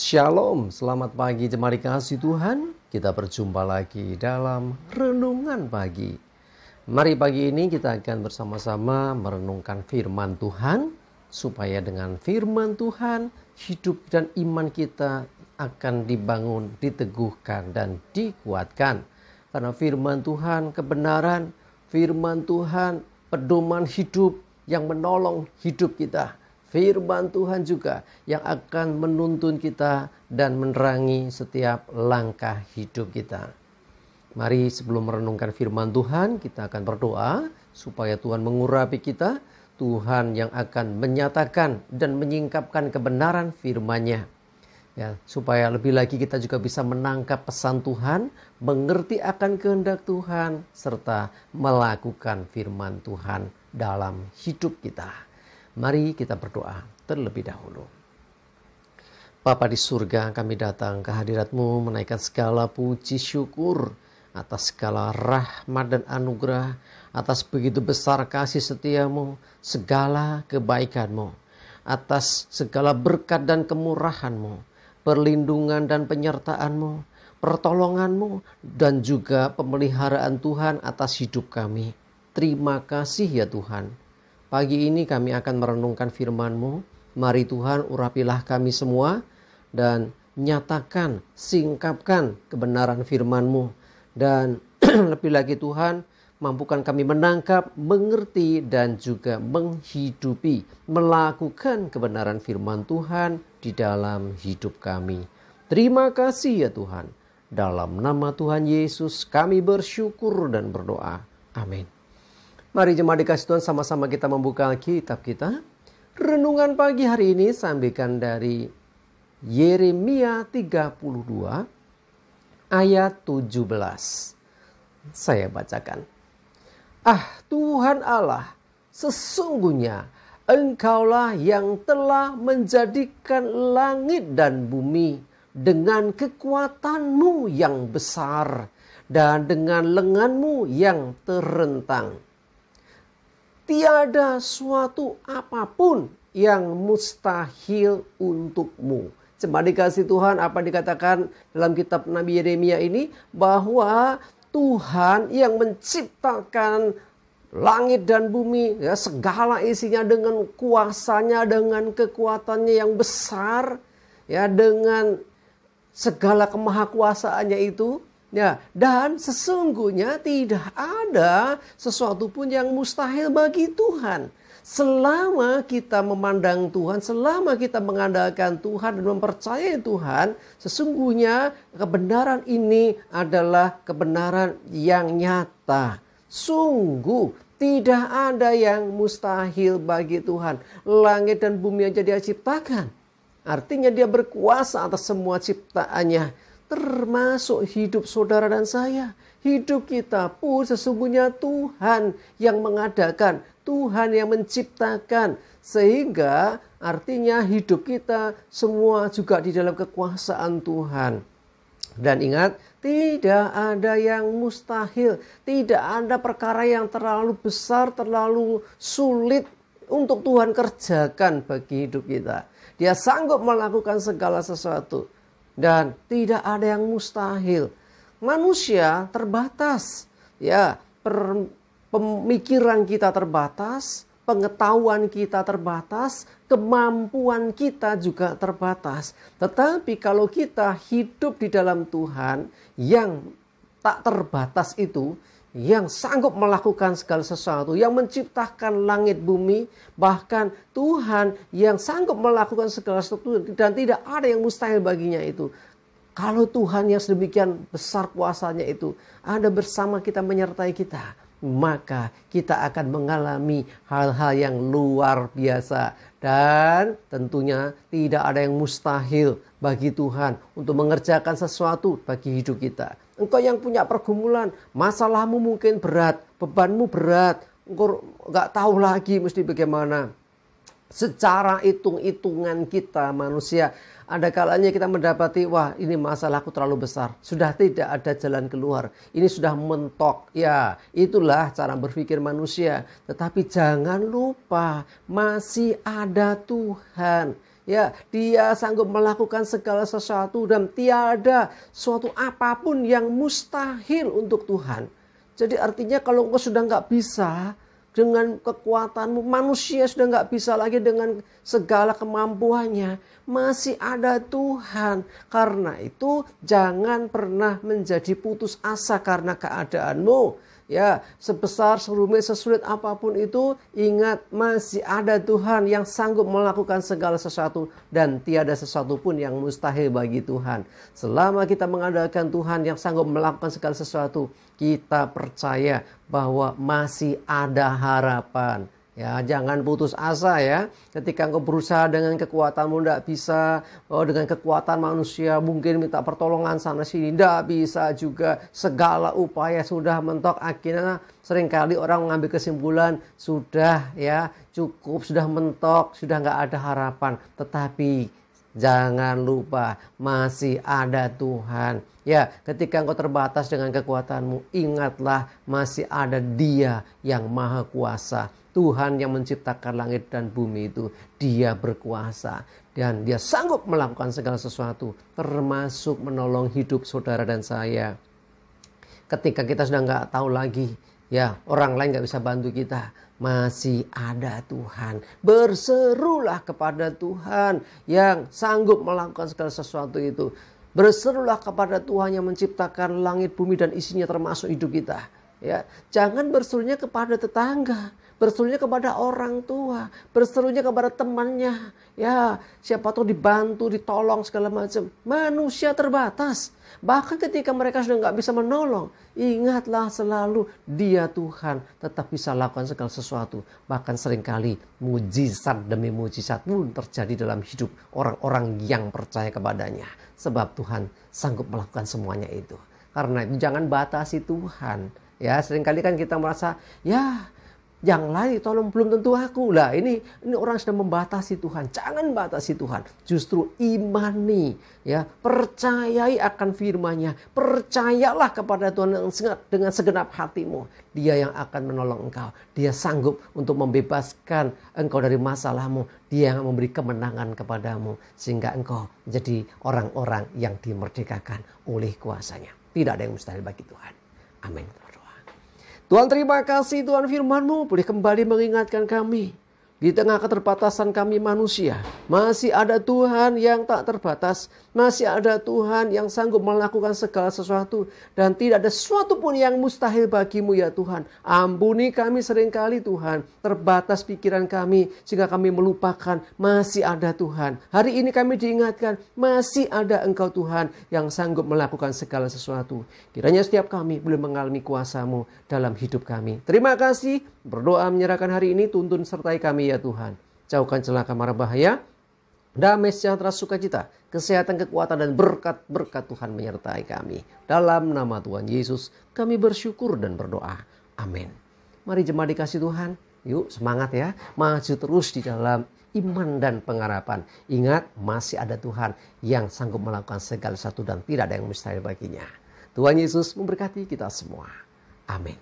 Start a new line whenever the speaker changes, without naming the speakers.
Shalom, selamat pagi jemaat dikasihi Tuhan. Kita berjumpa lagi dalam renungan pagi. Mari pagi ini kita akan bersama-sama merenungkan firman Tuhan, supaya dengan firman Tuhan hidup dan iman kita akan dibangun, diteguhkan dan dikuatkan. Karena firman Tuhan kebenaran, firman Tuhan pedoman hidup yang menolong hidup kita. Firman Tuhan juga yang akan menuntun kita dan menerangi setiap langkah hidup kita. Mari sebelum merenungkan firman Tuhan, kita akan berdoa supaya Tuhan mengurapi kita. Tuhan yang akan menyatakan dan menyingkapkan kebenaran firman-Nya. Ya, supaya lebih lagi kita juga bisa menangkap pesan Tuhan, mengerti akan kehendak Tuhan, serta melakukan firman Tuhan dalam hidup kita. Mari kita berdoa terlebih dahulu. Bapa di surga, kami datang ke hadirat-Mu menaikkan segala puji syukur atas segala rahmat dan anugerah, atas begitu besar kasih setia-Mu, segala kebaikan-Mu, atas segala berkat dan kemurahan-Mu, perlindungan dan penyertaan-Mu, pertolongan-Mu, dan juga pemeliharaan Tuhan atas hidup kami. Terima kasih ya Tuhan. Pagi ini kami akan merenungkan firman-Mu. Mari Tuhan urapilah kami semua dan nyatakan, singkapkan kebenaran firman-Mu. Dan lebih lagi Tuhan, mampukan kami menangkap, mengerti dan juga menghidupi, melakukan kebenaran firman Tuhan di dalam hidup kami. Terima kasih ya Tuhan. Dalam nama Tuhan Yesus kami bersyukur dan berdoa. Amin. Mari jemaat dikasih Tuhan, sama-sama kita membuka kitab kita. Renungan pagi hari ini sampaikan dari Yeremia 32 ayat 17. Saya bacakan. Tuhan Allah, sesungguhnya Engkaulah yang telah menjadikan langit dan bumi dengan kekuatan-Mu yang besar dan dengan lengan-Mu yang terentang. Tiada suatu apapun yang mustahil untuk-Mu. Jemaat dikasih Tuhan, apa dikatakan dalam kitab Nabi Yeremia ini? Bahwa Tuhan yang menciptakan langit dan bumi, ya, segala isinya dengan kuasanya, dengan kekuatannya yang besar, ya, dengan segala kemahakuasaannya itu. Ya, dan sesungguhnya tidak ada sesuatu pun yang mustahil bagi Tuhan. Selama kita memandang Tuhan, selama kita mengandalkan Tuhan dan mempercayai Tuhan, sesungguhnya kebenaran ini adalah kebenaran yang nyata. Sungguh tidak ada yang mustahil bagi Tuhan. Langit dan bumi aja Dia ciptakan. Artinya Dia berkuasa atas semua ciptaannya. Termasuk hidup saudara dan saya. Hidup kita pun sesungguhnya Tuhan yang mengadakan. Tuhan yang menciptakan. Sehingga artinya hidup kita semua juga di dalam kekuasaan Tuhan. Dan ingat, tidak ada yang mustahil. Tidak ada perkara yang terlalu besar, terlalu sulit untuk Tuhan kerjakan bagi hidup kita. Dia sanggup melakukan segala sesuatu. Dan tidak ada yang mustahil. Manusia terbatas. Ya, pemikiran kita terbatas, pengetahuan kita terbatas, kemampuan kita juga terbatas. Tetapi kalau kita hidup di dalam Tuhan yang tak terbatas itu, yang sanggup melakukan segala sesuatu, yang menciptakan langit bumi, bahkan Tuhan yang sanggup melakukan segala sesuatu dan tidak ada yang mustahil baginya itu. Kalau Tuhan yang sedemikian besar kuasanya itu ada bersama kita, menyertai kita, maka kita akan mengalami hal-hal yang luar biasa. Dan tentunya tidak ada yang mustahil bagi Tuhan untuk mengerjakan sesuatu bagi hidup kita. Engkau yang punya pergumulan, masalahmu mungkin berat, bebanmu berat, engkau gak tahu lagi mesti bagaimana. Secara hitung-hitungan kita manusia, ada kalanya kita mendapati, wah ini masalahku terlalu besar, sudah tidak ada jalan keluar, ini sudah mentok. Ya, itulah cara berpikir manusia. Tetapi jangan lupa, masih ada Tuhan Ya, Dia sanggup melakukan segala sesuatu dan tiada suatu apapun yang mustahil untuk Tuhan. Jadi artinya kalau engkau sudah nggak bisa dengan kekuatanmu, manusia sudah nggak bisa lagi dengan segala kemampuannya, masih ada Tuhan. Karena itu jangan pernah menjadi putus asa karena keadaanmu. Ya, sebesar, serumit, sesulit apapun itu, ingat masih ada Tuhan yang sanggup melakukan segala sesuatu dan tiada sesuatu pun yang mustahil bagi Tuhan. Selama kita mengandalkan Tuhan yang sanggup melakukan segala sesuatu, kita percaya bahwa masih ada harapan. Ya, jangan putus asa ya. Ketika engkau berusaha dengan kekuatanmu tidak bisa, dengan kekuatan manusia mungkin minta pertolongan sana sini tidak bisa juga. Segala upaya sudah mentok, akhirnya seringkali orang mengambil kesimpulan sudah ya cukup, sudah mentok, sudah nggak ada harapan. Tetapi jangan lupa masih ada Tuhan. Ya, ketika engkau terbatas dengan kekuatanmu, ingatlah masih ada Dia yang Maha Kuasa. Tuhan yang menciptakan langit dan bumi itu, Dia berkuasa. Dan Dia sanggup melakukan segala sesuatu, termasuk menolong hidup saudara dan saya. Ketika kita sudah nggak tahu lagi, ya orang lain nggak bisa bantu kita, masih ada Tuhan. Berserulah kepada Tuhan yang sanggup melakukan segala sesuatu itu. Berserulah kepada Tuhan yang menciptakan langit, bumi dan isinya termasuk hidup kita. Ya, jangan berserunya kepada tetangga, berserunya kepada orang tua, berserunya kepada temannya. Ya, siapa tahu dibantu, ditolong segala macam. Manusia terbatas. Bahkan ketika mereka sudah nggak bisa menolong, ingatlah selalu Dia Tuhan tetap bisa lakukan segala sesuatu. Bahkan seringkali mujizat demi mujizat pun terjadi dalam hidup orang-orang yang percaya kepadanya. Sebab Tuhan sanggup melakukan semuanya itu. Karena itu jangan batasi Tuhan. Ya, seringkali kan kita merasa, ya yang lain tolong belum tentu aku. Lah ini orang sudah membatasi Tuhan. Jangan batasi Tuhan. Justru imani, ya, percayai akan firman-Nya. Percayalah kepada Tuhan dengan segenap hatimu. Dia yang akan menolong engkau. Dia sanggup untuk membebaskan engkau dari masalahmu. Dia yang memberi kemenangan kepadamu sehingga engkau menjadi orang-orang yang dimerdekakan oleh kuasa-Nya. Tidak ada yang mustahil bagi Tuhan. Amin. Tuhan, terima kasih Tuhan, firman-Mu boleh kembali mengingatkan kami. Di tengah keterbatasan kami manusia, masih ada Tuhan yang tak terbatas. Masih ada Tuhan yang sanggup melakukan segala sesuatu. Dan tidak ada sesuatu pun yang mustahil bagi-Mu ya Tuhan. Ampuni kami seringkali Tuhan. Terbatas pikiran kami sehingga kami melupakan masih ada Tuhan. Hari ini kami diingatkan masih ada Engkau Tuhan yang sanggup melakukan segala sesuatu. Kiranya setiap kami boleh mengalami kuasa-Mu dalam hidup kami. Terima kasih. Berdoa menyerahkan hari ini, tuntun sertai kami ya Tuhan. Jauhkan celaka mara bahaya, damai sejahtera sukacita, kesehatan, kekuatan dan berkat-berkat Tuhan menyertai kami. Dalam nama Tuhan Yesus kami bersyukur dan berdoa. Amin. Mari jemaat dikasih Tuhan, yuk semangat ya. Maju terus di dalam iman dan pengharapan. Ingat masih ada Tuhan yang sanggup melakukan segala sesuatu dan tidak ada yang mustahil baginya. Tuhan Yesus memberkati kita semua. Amin.